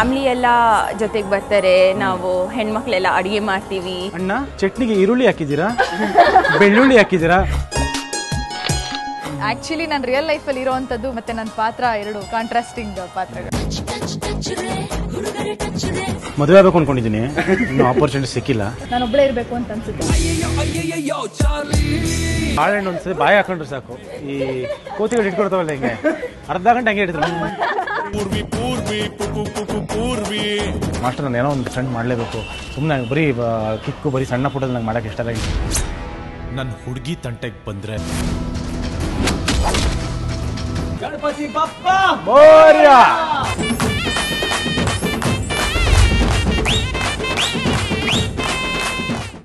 Family ಎಲ್ಲ ಜೊತೆಗೆ ಬರ್ತಾರೆ. ನಾವು ಹೆಣ್ಮಕ್ಳೆಲ್ಲ ಅಡುಗೆ ಮಾಡ್ತೀವಿ. ಅಣ್ಣ ಚಟ್ನಿಗೆ ಈರುಳ್ಳಿ ಹಾಕಿದ್ದೀರಾ, ಬೆಳ್ಳುಳ್ಳಿ ಹಾಕಿದ್ದೀರಾ? ಆಕ್ಚುಲಿ ನಾನು ರಿಯಲ್ ಲೈಫಲ್ಲಿ ಇರೋವಂಥದ್ದು ಮತ್ತೆ ನನ್ನ ಪಾತ್ರ ಎರಡು ಕಾಂಟ್ರಾಸ್ಟಿಂಗ್ ಪಾತ್ರಗಳು. ಮದುವೆ ಆಗಬೇಕು ಅನ್ಕೊಂಡಿದ್ದೀನಿ, ಇನ್ನೂ ಆಪರ್ಚುನಿಟಿ ಸಿಕ್ಕಿಲ್ಲ. ನಾನು ಒಬ್ಬಳೇ ಇರಬೇಕು ಅಂತ ಅನ್ಸುತ್ತೆ. ಬಾಳೆಹಣ್ಣು ಒಂದ್ಸರಿ ಬಾಯಿ ಹಾಕೊಂಡ್ರೆ ಸಾಕು, ಈ ಕೋತಿಗಳು ಇಟ್ಕೊಡ್ತಾವಲ್ಲ ಹಿಂಗೆ ಅರ್ಧ ಗಂಟೆ ಹಂಗೆ ಇಡ್ತಾರೆ. ಮಾಸ್ಟರ್ ನಾನು ಏನೋ ಒಂದು ಸ್ಟಂಟ್ ಮಾಡಲೇಬೇಕು, ಸುಮ್ಮನೆ ಬರೀ ಕಿಕ್ಕು ಬರೀ ಸಣ್ಣ ಪುಟ್ಟದಲ್ಲಿ ನಂಗೆ ಮಾಡೋಕ್ಕೆ ಇಷ್ಟ ಇಲ್ಲ. ನನ್ನ ಹುಡುಗಿ ತಂಟೆಗೆ ಬಂದರೆ ಗಣಪತಿ ಬಪ್ಪ ಮೋರ್ಯ.